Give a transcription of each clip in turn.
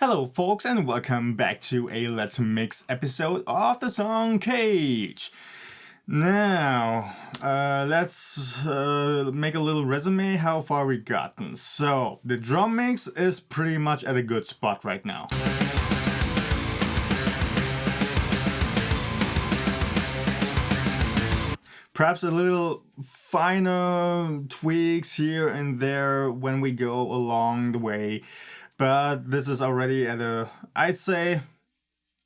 Hello folks and welcome back to a Let's Mix episode of the song Cage. Now, let's make a little resume how far we gotten. So, the drum mix is pretty much at a good spot right now. Perhaps a little finer tweaks here and there when we go along the way. But this is already at I'd say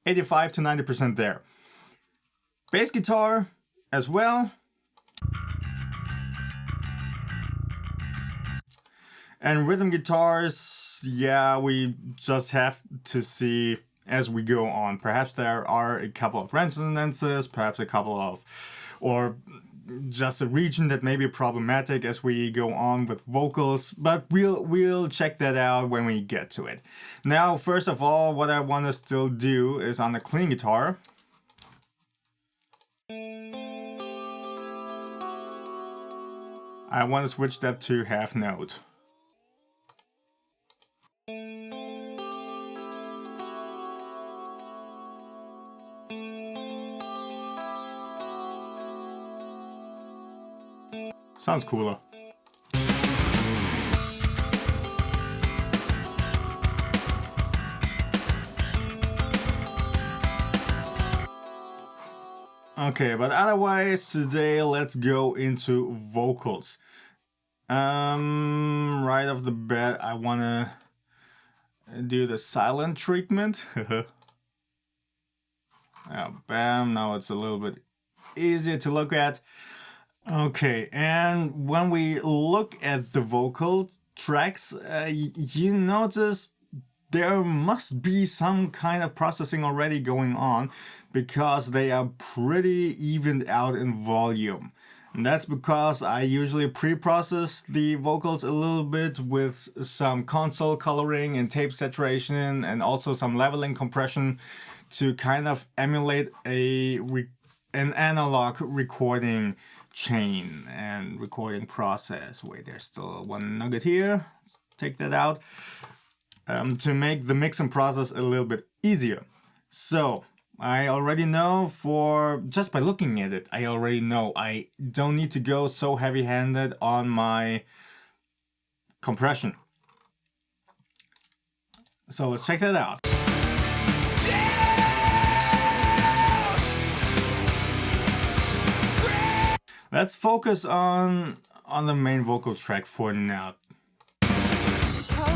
85 to 90% there. Bass guitar as well. And rhythm guitars, yeah, we just have to see as we go on. Perhaps there are a couple of resonances, perhaps a couple of, or just a region that may be problematic as we go on with vocals, but we'll check that out when we get to it. Now, first of all, what I want to still do is on the clean guitar. I want to switch that to half note. Sounds cooler. Okay, but otherwise today let's go into vocals. Right off the bat I wanna do the silent treatment. Bam, now it's a little bit easier to look at. Okay, and when we look at the vocal tracks, you notice there must be some kind of processing already going on because they are pretty evened out in volume. And that's because I usually pre-process the vocals a little bit with some console coloring and tape saturation and also some leveling compression to kind of emulate an analog recording chain and recording process. Wait, there's still one nugget here. Let's take that out. To make the mix and process a little bit easier. So I already know just by looking at it, I already know I don't need to go so heavy-handed on my compression. So let's check that out. Let's focus on the main vocal track for now. I'm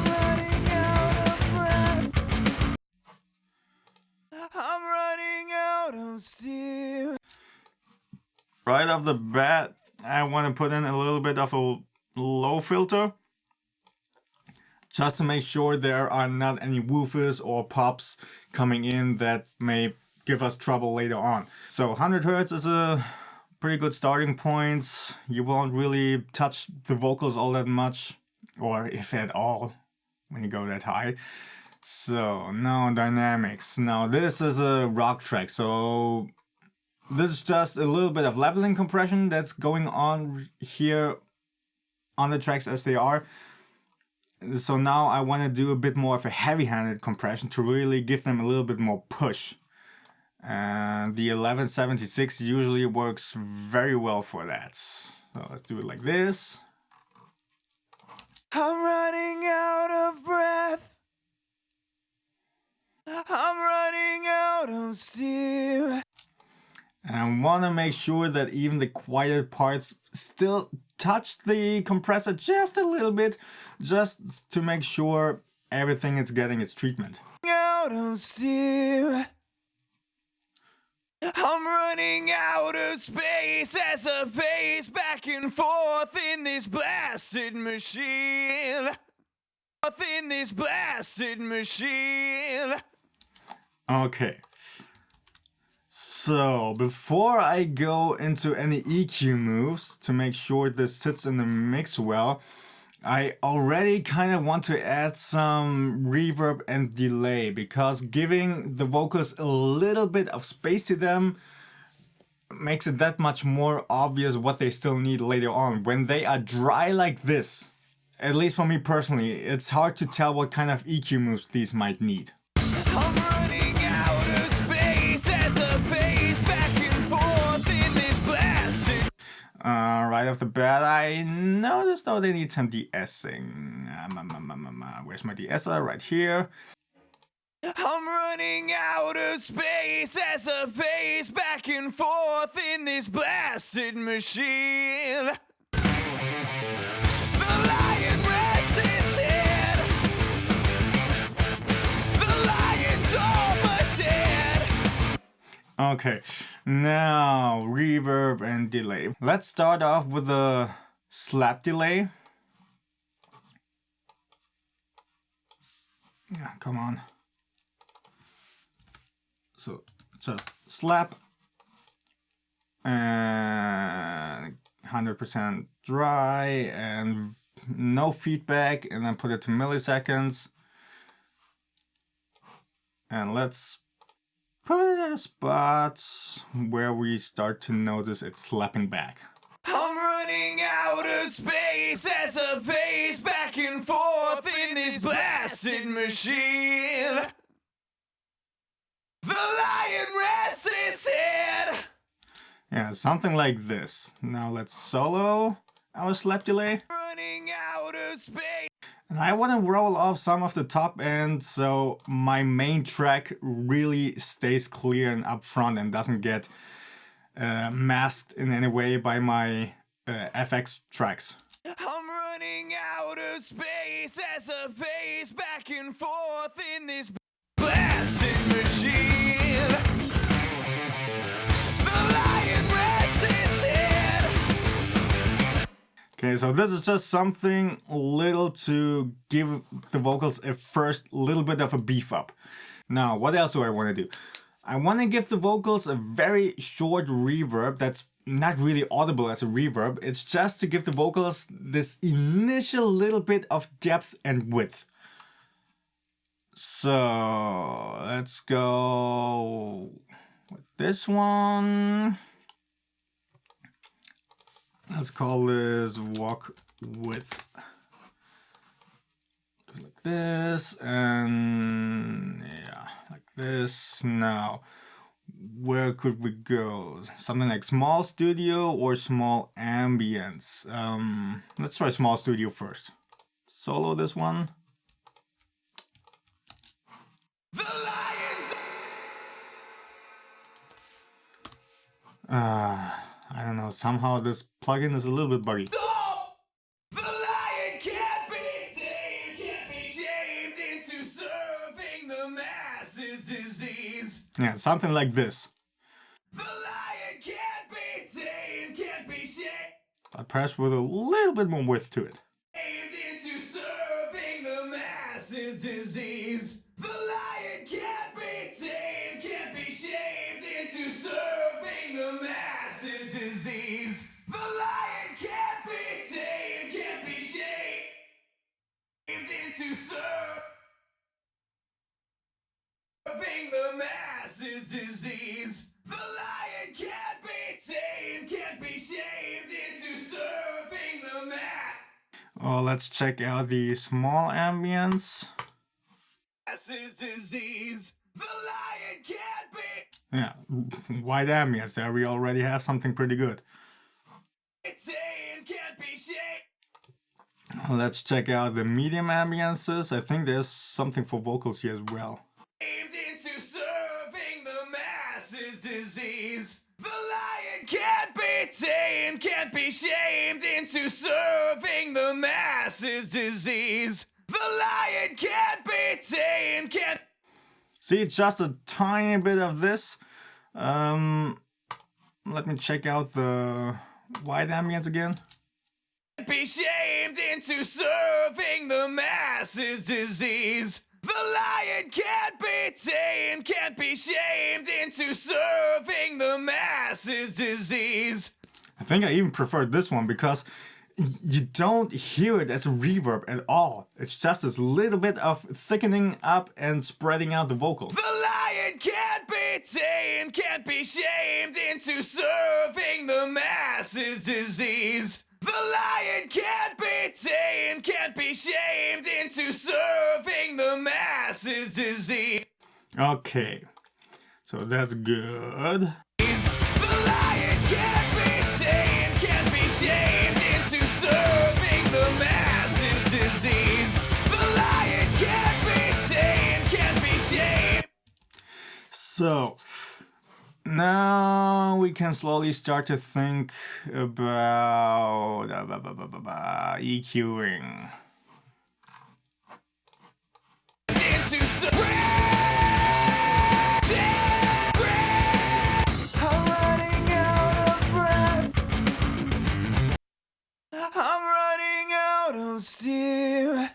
running out of breath. I'm running out of steam. Right off the bat, I want to put in a little bit of a low filter, just to make sure there are not any woofers or pops coming in that may give us trouble later on. So 100 Hz is a pretty good starting point. You won't really touch the vocals all that much, or if at all, when you go that high. So now dynamics. Now this is a rock track, so this is just a little bit of leveling compression that's going on here on the tracks as they are. So now I want to do a bit more of a heavy-handed compression to really give them a little bit more push. And the 1176 usually works very well for that. So let's do it like this. I'm running out of breath. I'm running out of steam. And I want to make sure that even the quiet parts still touch the compressor just a little bit, just to make sure everything is getting its treatment. Out of steam. I'm running out of space as I pace back and forth in this blasted machine. In this blasted machine. Okay. So before I go into any EQ moves to make sure this sits in the mix well, I already kind of want to add some reverb and delay, because giving the vocals a little bit of space to them makes it that much more obvious what they still need later on. When they are dry like this, at least for me personally, it's hard to tell what kind of EQ moves these might need. I'm running out of space as I pace back and forth in this blasted. Right off the bat, I noticed though they need some de-essing. Where's my de-esser? Right here. I'm running out of space as I pace back and forth in this blasted machine. The lion rests his head. The lion's all but dead. Okay, now reverb and delay. Let's start off with the slap delay. Yeah, come on. So just slap and 100% dry and no feedback, and then put it to milliseconds. And let's put it at a spot where we start to notice it slapping back. I'm running out of space as I pace back and forth in this blasted machine. The lion rests his head. Yeah, something like this. Now let's solo our slap delay. Running out of space. And I want to roll off some of the top end so my main track really stays clear and upfront and doesn't get masked in any way by my FX tracks. I'm running out of space as I pace back and forth in this blasted machine. The lion rests his head. Okay, so this is just something little to give the vocals a first little bit of a beef up. Now, what else do I want to do? I want to give the vocals a very short reverb that's not really audible as a reverb. It's just to give the vocals this initial little bit of depth and width. So let's go with this one. Let's call this walk width. Like this, and yeah, like this. Now, where could we go? Something like small studio or small ambience. Let's try small studio first. Solo this one. The lions. I don't know. Somehow this plugin is a little bit buggy. Stop! The lion can't be tamed, can't be shamed into serving the masses disease. Yeah, something like this. The lion can't be tamed, can't be shamed But perhaps with a little bit more width to it. into serving the masses disease. The lion can't be tamed, can't be shamed into serving the masses disease. The lion can't be tamed, can't be shamed into serving the masses disease. The lion can't be tamed, can't be shamed into serving the Oh, let's check out the small ambience. masses disease. The lion can't be Yeah, wide ambience. There we already have something pretty good. tamed, can't be shamed Let's check out the medium ambiences. I think there's something for vocals here as well. into serving the masses disease. The lion can't be tamed, can't be shamed into serving the masses disease. The lion can't be tamed, can't See, just a tiny bit of this. Let me check out the wide ambience again. be shamed into serving the masses disease. The lion can't be tamed, can't be shamed into serving the masses disease. I think I even prefer this one because you don't hear it as a reverb at all. It's just this little bit of thickening up and spreading out the vocals. The lion can't be tamed, can't be shamed into serving the masses disease. The lion can't be tamed, can't be shamed into serving the masses disease. Okay, so that's good. The lion can't be tamed, can't be shamed into serving the masses disease. The lion can't be tamed, can't be shamed. So now we can slowly start to think about EQing. Into I'm running out of breath. I'm running out of steam.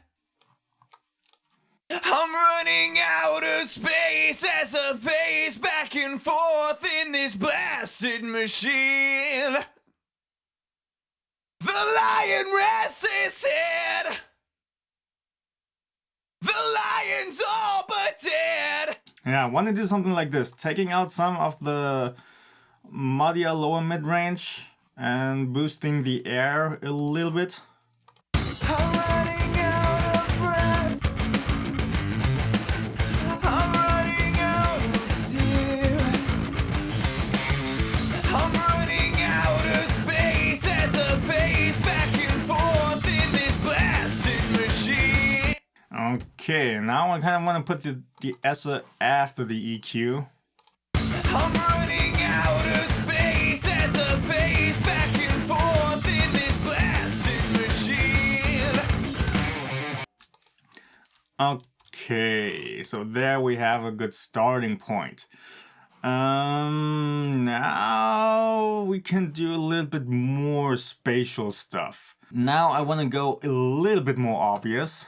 I'm running out of space as I pace back and forth in this blasted machine. The lion rests his head. The lion's all but dead. Yeah, I want to do something like this, taking out some of the muddier lower mid-range and boosting the air a little bit. I'm running out of breath. I'm running out of steam. I'm running out of space as I pace back and forth in this blasted machine. Okay, now I kind of want to put the S after the EQ. I'm running out of space as I pace back and forth in this blasted machine. Okay, so there we have a good starting point. Now we can do a little bit more spatial stuff. Now I want to go a little bit more obvious.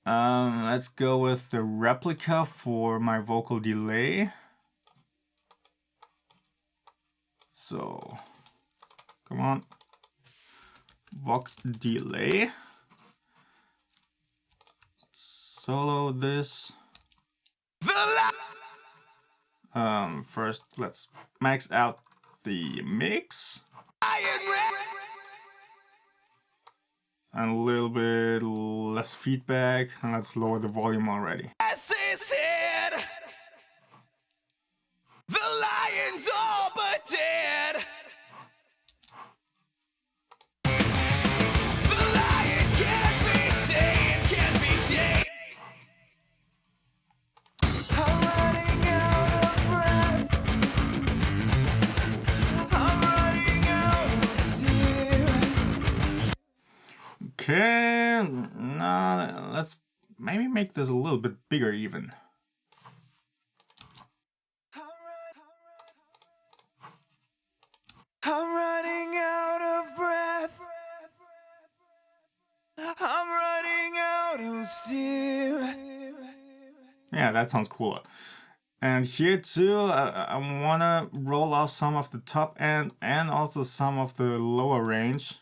Let's go with the replica for my vocal delay. So, come on, voc delay. Solo this. First, let's max out the mix. And a little bit less feedback, and let's lower the volume already. The lion's all but dead. The lion can't be tamed, can't be shamed. I'm running out of breath. I'm running out of steam. Okay, now let's maybe make this a little bit bigger even. I'm running out of breath. I'm running out of steam. Yeah, that sounds cooler. And here too, I want to roll off some of the top end and also some of the lower range.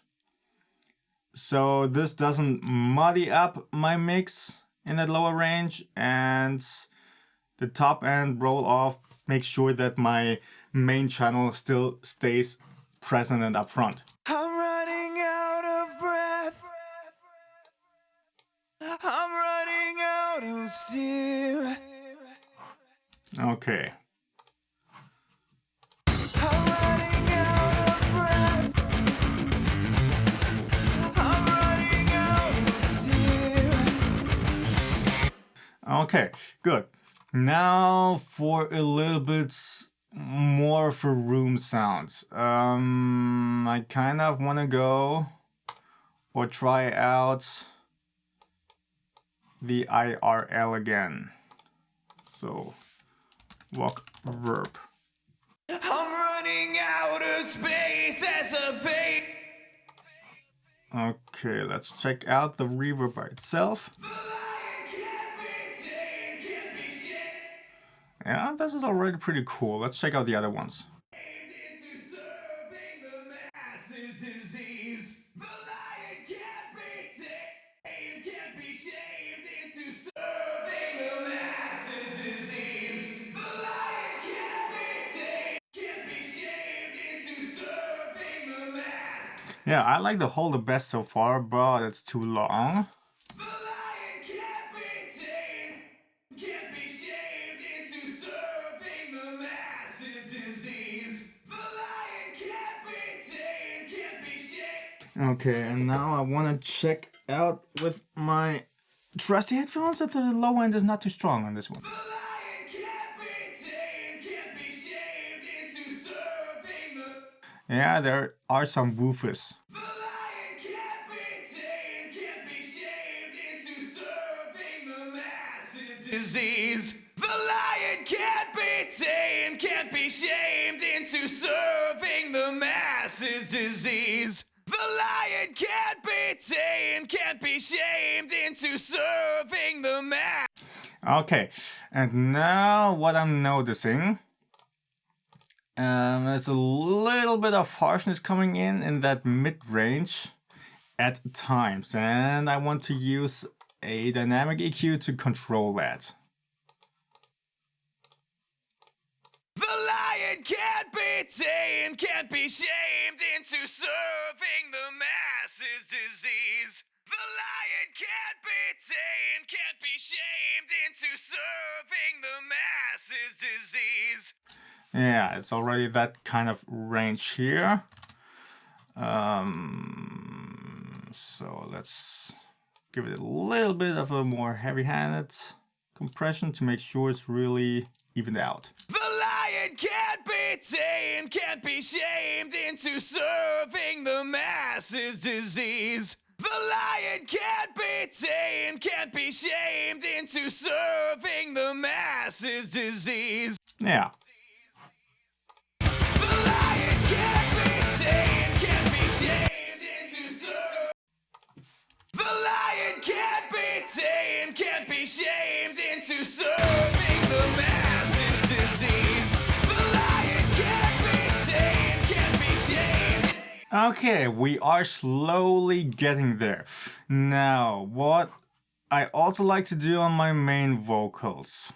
So this doesn't muddy up my mix in that lower range, and the top end roll off makes sure that my main channel still stays present and up front. I'm running out of breath. I'm running out of steam. Okay. I'm running out of breath. I'm running out of steam. Okay, good. Now for a little bit more for room sounds. I kind of want to go or try out the IRL again. So, walk verb. I'm running out of space as a pain. Okay, let's check out the reverb by itself. The lion can't be tamed, can't be shamed. Yeah, this is already pretty cool. Let's check out the other ones. Into serving the masses disease. The lion can't be tamed, can't be shamed into serving the masses disease. The lion can't be tamed, can't be shamed into serving the mass. Yeah, I like the whole the best so far, but it's too long. The lion can't be tamed, can't be shamed into serving the masses disease. The lion can't be tamed, can't be shamed. Okay, and now I want to check out with my trusty headphones that the low end is not too strong on this one. The lion can't be tamed, can't be shamed into serving the. Yeah, there are some woofers. The lion can't be tamed, can't be shamed into serving the masses disease. The lion can't be tamed, can't be shamed into serving the masses disease. The lion can't be tamed, can't be shamed into serving the mass. Okay, and now what I'm noticing, there's a little bit of harshness coming in that mid-range at times, and I want to use a dynamic EQ to control that. The lion can't be tamed, can't be shamed into serving the masses disease. The lion can't be tamed, can't be shamed into serving the masses disease. Yeah, it's already that kind of range here. So let's give it a little bit of a more heavy-handed compression to make sure it's really evened out. The lion can't be tamed, can't be shamed into serving the masses disease. The lion can't be tamed, can't be shamed into serving the masses disease. Yeah. The lion can't be tamed, can't be shamed into serving. The lion can't be tamed, can't be shamed into serving the masses disease. The lion can't be tamed, can't be shamed. Okay, we are slowly getting there. Now, what I also like to do on my main vocals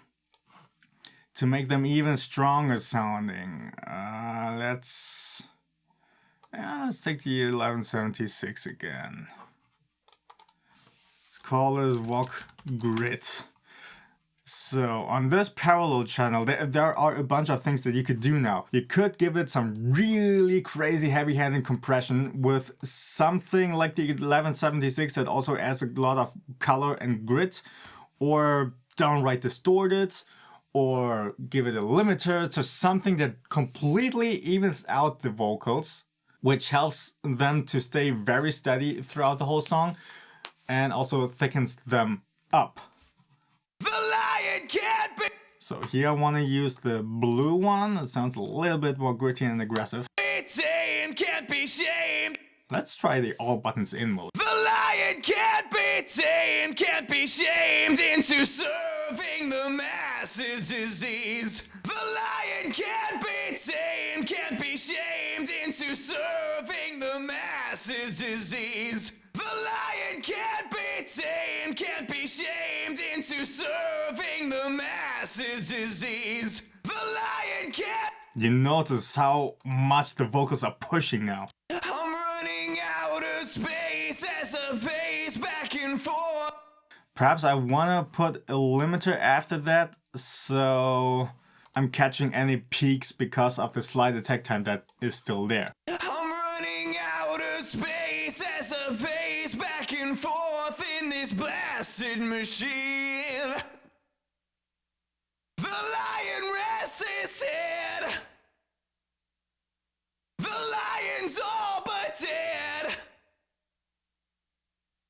to make them even stronger sounding, let's take the 1176 again. Let's call this Voc Grit. So on this parallel channel, there are a bunch of things that you could do now. You could give it some really crazy heavy-handed compression with something like the 1176 that also adds a lot of color and grit, or downright distort it, or give it a limiter to something that completely evens out the vocals, which helps them to stay very steady throughout the whole song and also thickens them up. The lion can't be So here I want to use the blue one. It sounds a little bit more gritty and aggressive. tamed, can't be shamed. Let's try the all buttons in mode. The lion can't be tamed, can't be shamed into serving the masses disease. The lion can't be tamed, can't be shamed into serving the masses disease. The lion can't be tamed, can't be shamed into serving the masses disease. The lion can't. You notice how much the vocals are pushing now. I'm running out of space as I pace back and forth. Perhaps I want to put a limiter after that, so I'm catching any peaks because of the slide attack time that is still there. I'm running out of space as I pace back and forth in this blasted machine. The lion rests his head. The lion's all but dead.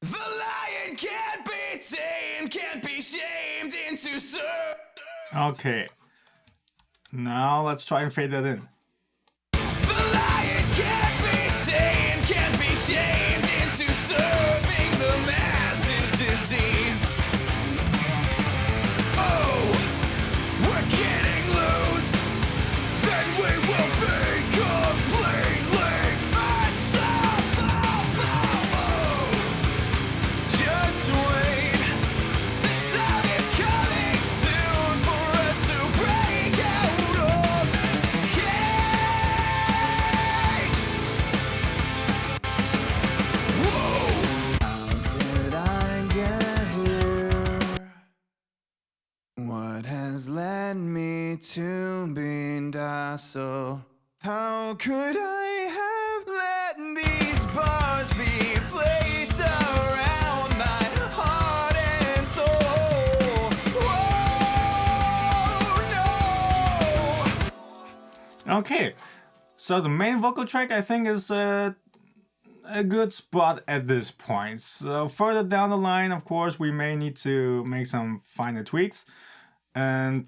The lion can't be tamed, can't be shamed into Okay. Now let's try and fade that in. The lion can't be tamed, can't be shamed into serving the masses disease. Oh, we're getting loose, then we will be completely unstoppable. Just wait, the time is coming soon for us to break out of this cage. has led me to being docile. How could I have let these bars be placed around my heart and soul? Oh no! Okay, so the main vocal track I think is a good spot at this point. So further down the line, of course, we may need to make some finer tweaks. And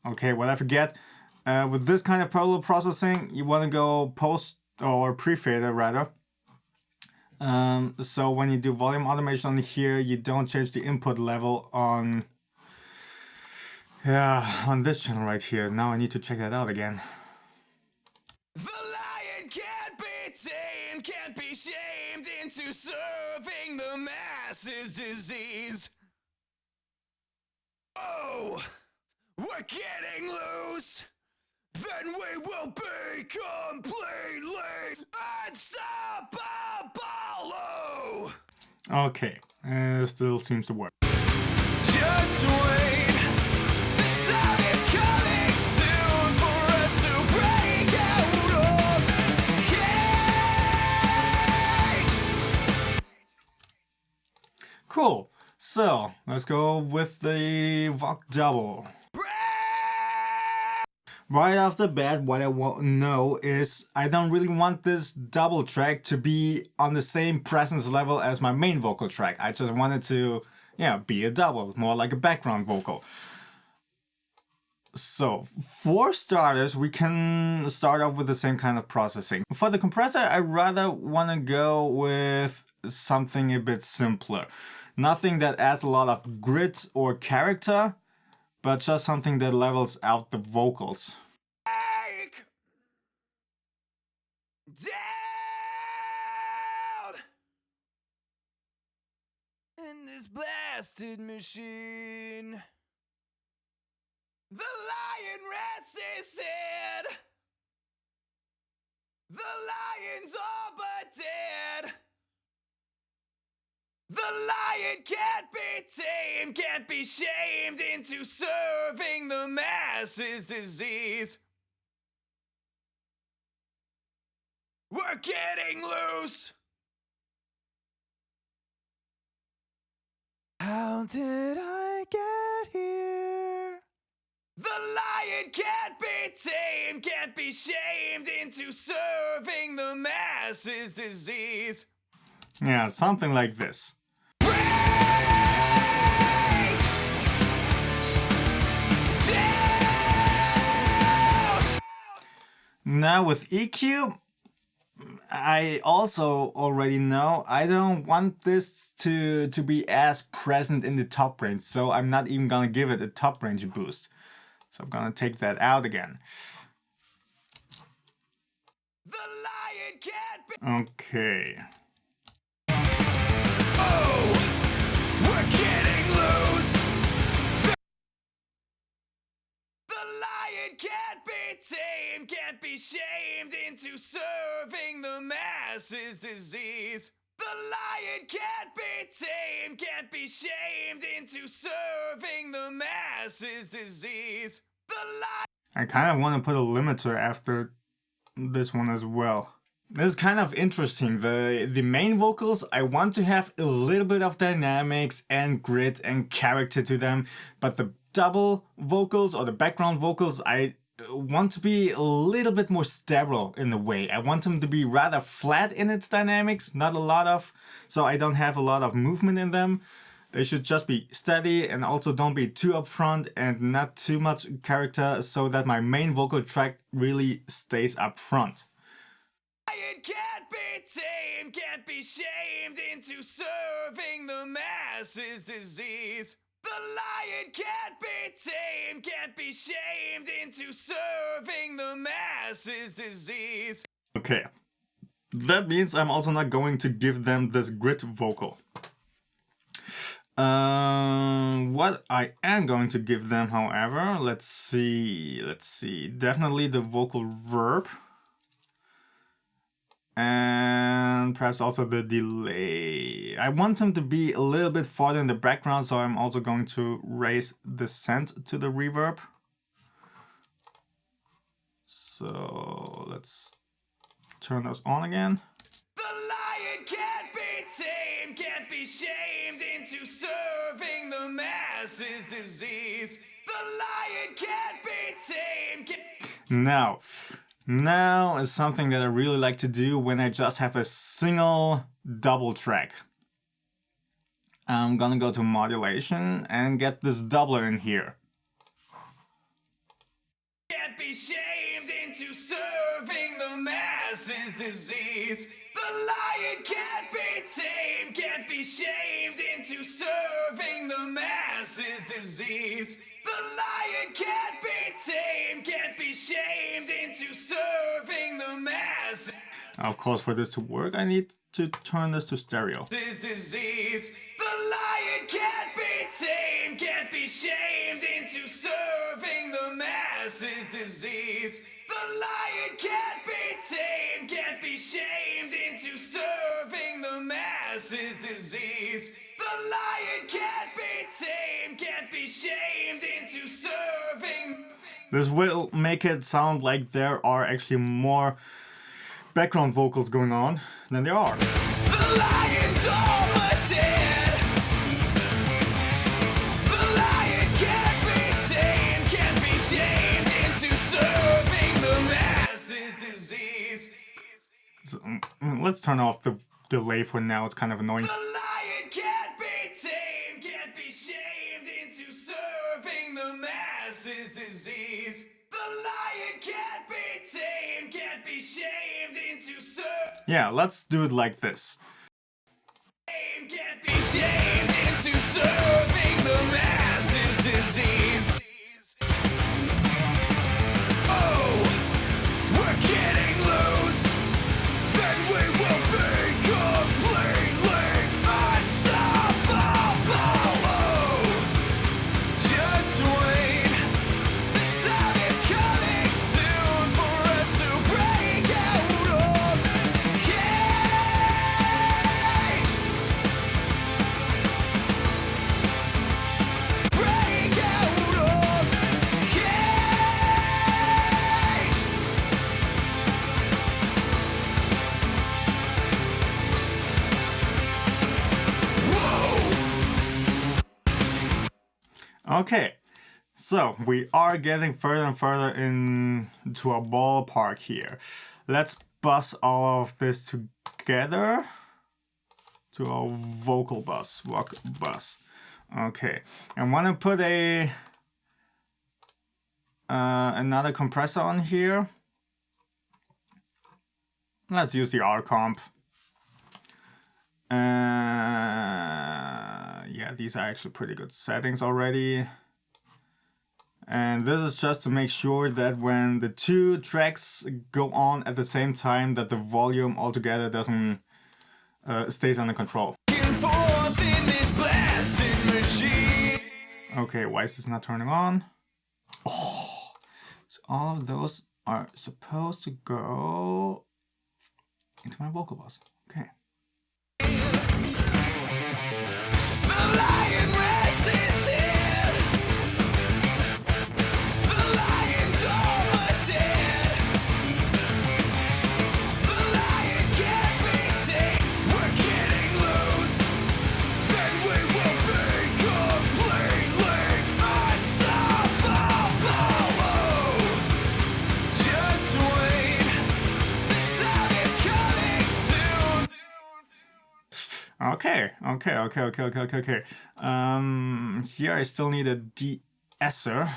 okay, what I forget, with this kind of parallel processing, you want to go post or pre-fader rather. So when you do volume automation on here, you don't change the input level on this channel right here. Now I need to check that out again. The lion can't be tamed, can't be shamed into serving the masses disease. Oh, we're getting loose. Then we will be completely unstoppable. Okay, still seems to work. Just wait. The time is coming soon for us to break out of this cage. Cool. So let's go with the Voc double. Right off the bat, what I want to know is I don't really want this double track to be on the same presence level as my main vocal track. I just want it to, be a double, more like a background vocal. So, for starters, we can start off with the same kind of processing. For the compressor, I rather want to go with something a bit simpler. Nothing that adds a lot of grit or character, but just something that levels out the vocals. Down in this blasted machine. The lion rests his head. The lion's all but dead. The lion can't be tamed, can't be shamed into serving the masses disease. We're getting loose. How did I get here? The lion can't be tamed, can't be shamed into serving the masses disease. Yeah, something like this. Now with EQ, I also already know I don't want this to be as present in the top range, so I'm not even gonna give it a top range boost. So I'm gonna take that out again. The lion can't be. Okay. Oh, we're getting loose. The lion can't be tamed, can't be shamed into serving the masses disease. The lion can't be tamed, can't be shamed into serving the masses disease. The lion. I kind of want to put a limiter after this one as well. This is kind of interesting. The main vocals, I want to have a little bit of dynamics and grit and character to them, but the double vocals or the background vocals, I want to be a little bit more sterile in a way. I want them to be rather flat in its dynamics, not a lot of, so I don't have a lot of movement in them. They should just be steady and also don't be too upfront and not too much character so that my main vocal track really stays up front. Lion can't be tamed, can't be shamed into serving the masses disease. The lion can't be tamed, can't be shamed into serving the masses disease. Okay, that means I'm also not going to give them this grit vocal. What I am going to give them, however, let's see, definitely the vocal verb. And perhaps also the delay. I want them to be a little bit farther in the background, so I'm also going to raise the send to the reverb. So let's turn those on again. The lion can't be tamed, can't be shamed into serving the masses disease. The lion can't be tamed. Now is something that I really like to do when I just have a single double track. I'm gonna go to modulation and get this doubler in here. Can't be shamed into serving the masses disease. The lion can't be tamed, can't be shamed into serving the masses disease. The lion can't be tamed, can't be shamed into serving the masses. Of course, for this to work, I need to turn this to stereo. This disease. The lion can't be tamed, can't be shamed into serving the masses disease. The lion can't be tamed, can't be shamed into serving the masses disease. The lion can't be tamed, can't be shamed into serving. This will make it sound like there are actually more background vocals going on than there are. The lion's all but dead. The lion can't be tamed, can't be shamed into serving the masses disease. So, let's turn off the delay for now, it's kind of annoying. The lion can't be tamed, can't be shamed into serving the masses disease. The lion can't be tamed, can't be shamed into serving. Yeah, let's do it like this. Can't be shamed into serving the masses disease. Oh, we're getting loose. Then we will be completely unstoppable. Oh, just wait. The time is coming soon for us to break out of this cage. Break out of this cage. Okay, so we are getting further and further into a ballpark here. Let's bus all of this together to a vocal bus, rock bus. Okay, I want to put a another compressor on here. Let's use the R comp. Yeah, these are actually pretty good settings already. And this is just to make sure that when the two tracks go on at the same time, that the volume altogether doesn't stays under control. Forth in this blasted machine. Okay, why is this not turning on? Oh, so all of those are supposed to go into my vocal bus. Okay. The lion rests his head. The lion's all but dead. The lion can't be tamed. We're getting loose. Then we will be completely unstoppable. Oh, just wait. The time is coming soon. Okay. Here I still need a de-esser.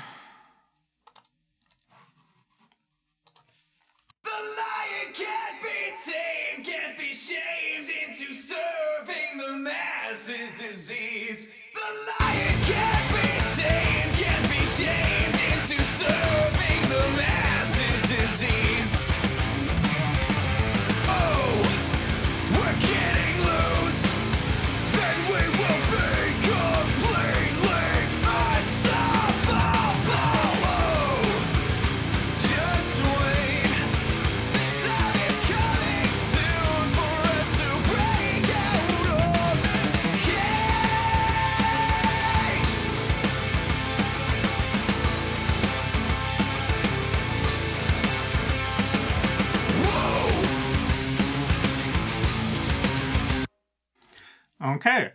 The lion can't be tamed, can't be shamed into serving the masses disease. The lion can't be tamed, can't be shamed into serving the masses disease. Oh, we're getting loose. Then we will be completely unstoppable. Okay.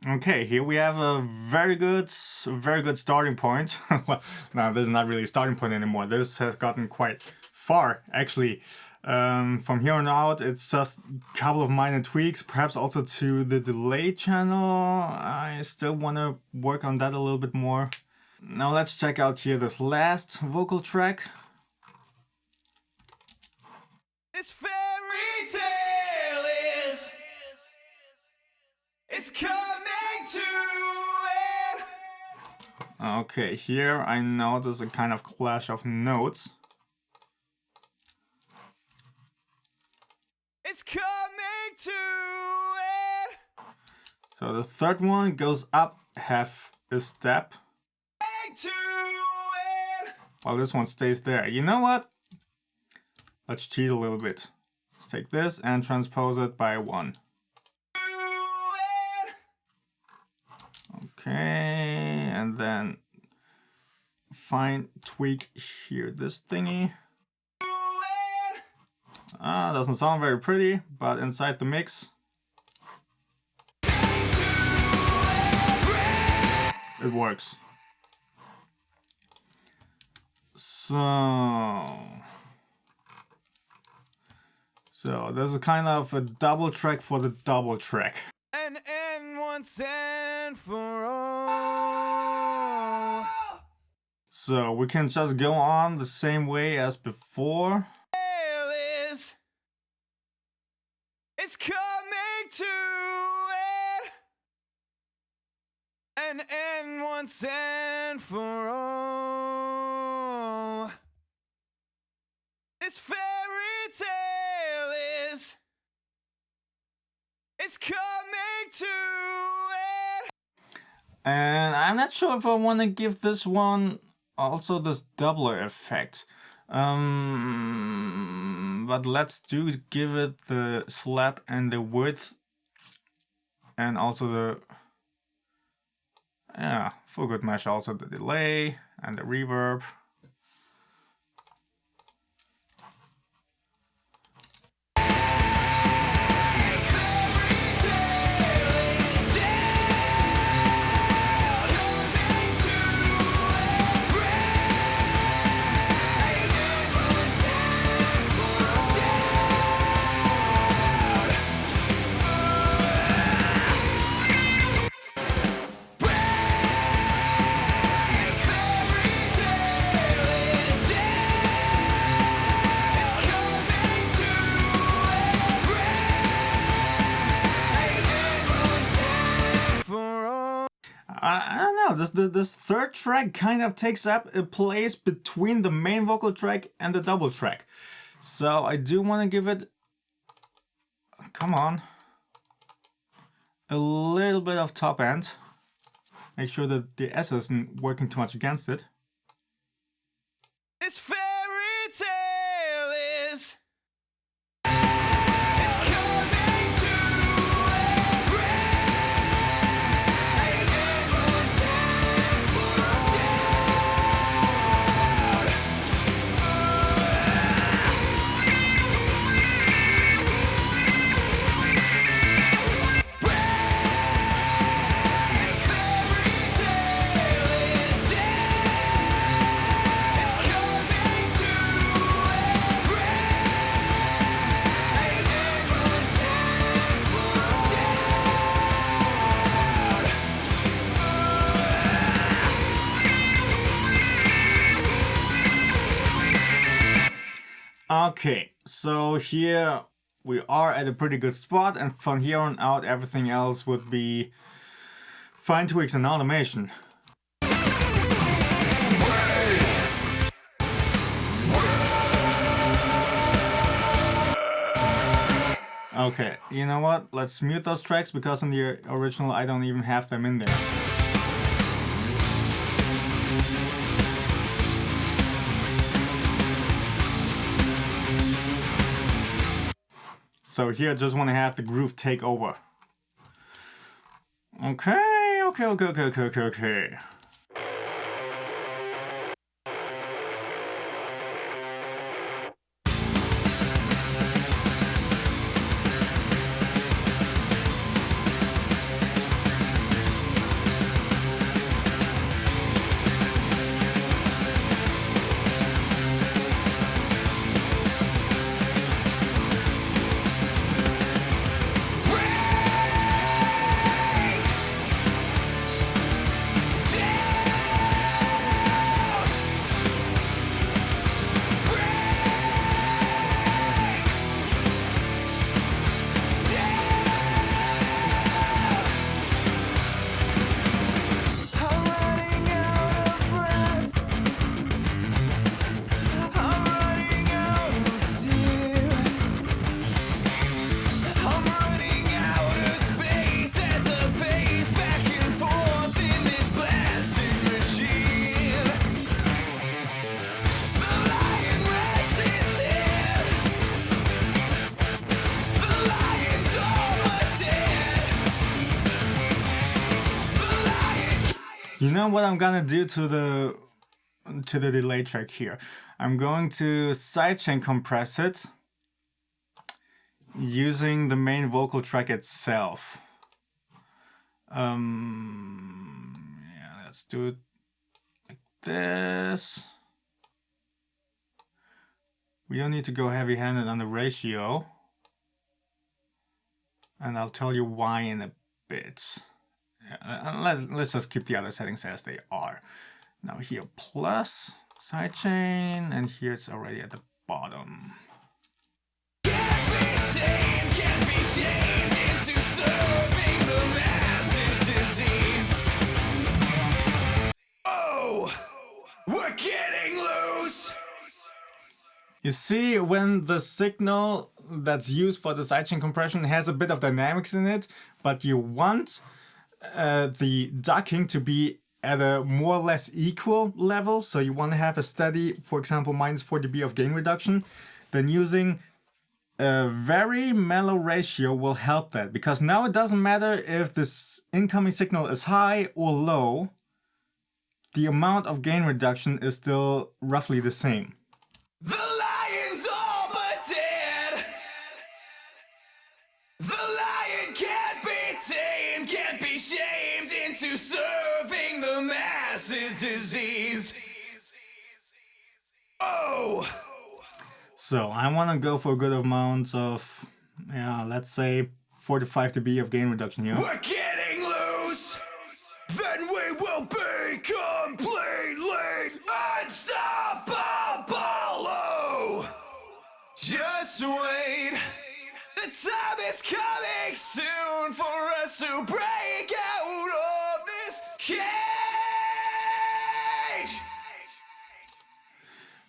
Okay, here we have a very good starting point. Well, no, this is not really a starting point anymore. This has gotten quite far, actually. From here on out, it's just a couple of minor tweaks, perhaps also to the delay channel. I still want to work on that a little bit more. Now let's check out here this last vocal track. This fairy tale is it's coming to an Okay, here I notice a kind of clash of notes. It's coming to it. So the third one goes up half a step, To it. while this one stays there. You know what? Let's cheat a little bit. Let's take this and transpose it by 1. Okay, and then fine tweak here this thingy. Doesn't sound very pretty, but inside the mix, it works. So this is kind of a double track for the double track. And end once and for all. So we can just go on the same way as before. It's coming to it. And end once and for all. This fairy tale is it's coming to it. And I'm not sure if I want to give this one also this doubler effect. But let's give it the slap and the width, and also the full good mesh, also the delay and the reverb. I don't know, this third track kind of takes up a place between the main vocal track and the double track. So I do want to give it, come on, a little bit of top end. Make sure that the S isn't working too much against it. This fairy tale is Okay, so here we are at a pretty good spot, and from here on out everything else would be fine tweaks and automation. Okay, you know what? Let's mute those tracks because in the original I don't even have them in there. So here I just want to have the groove take over. Okay. You know what I'm gonna do to the delay track here? I'm going to sidechain compress it using the main vocal track itself. Yeah, let's do it like this. We don't need to go heavy-handed on the ratio. And I'll tell you why in a bit. Let's just keep the other settings as they are. Now here plus sidechain, and here it's already at the bottom. Can't be tamed, can't be shamed into serving the masses disease. Oh, we're getting loose. You see, when the signal that's used for the sidechain compression has a bit of dynamics in it, but you want the ducking to be at a more or less equal level, so you want to have a steady, for example, minus 4 dB of gain reduction, then using a very mellow ratio will help that, because now it doesn't matter if this incoming signal is high or low, the amount of gain reduction is still roughly the same. The lion's all but dead. The lion can't be tamed, can't be shamed into serving the masses disease. Oh! So I want to go for a good amount of, yeah, let's say 45 dB of gain reduction here. We're getting loose! Then we will be completely unstoppable! Oh! Just wait! The time is coming soon for us to break out of this cage!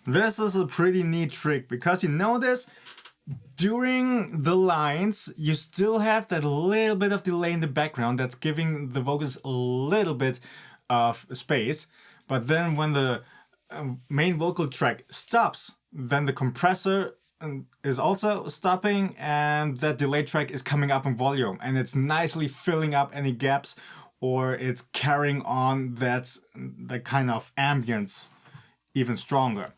This is a pretty neat trick, because you notice during the lines you still have that little bit of delay in the background that's giving the vocals a little bit of space, but then when the main vocal track stops, then the compressor is also stopping and that delay track is coming up in volume, and it's nicely filling up any gaps, or it's carrying on that kind of ambience even stronger.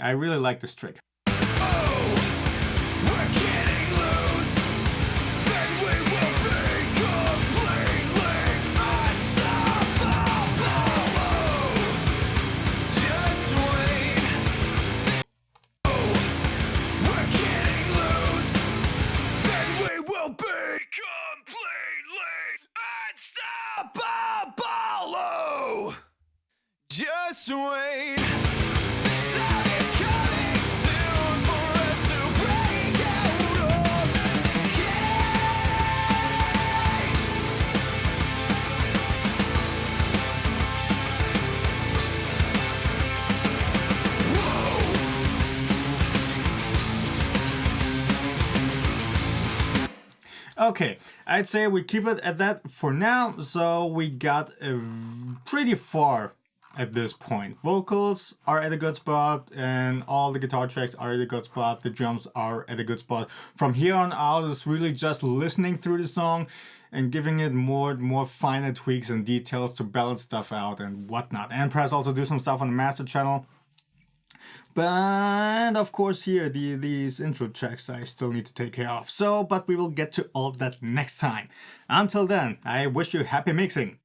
I really like this trick. Just wait. Time is coming soon for us to break out of this cage. Okay, I'd say we keep it at that for now. So we got pretty far at this point. Vocals are at a good spot, and all the guitar tracks are at a good spot. The drums are at a good spot. From here on out, it's really just listening through the song and giving it more finer tweaks and details to balance stuff out and whatnot. And perhaps also do some stuff on the master channel. But of course here, these intro tracks I still need to take care of. So, but we will get to all that next time. Until then, I wish you happy mixing.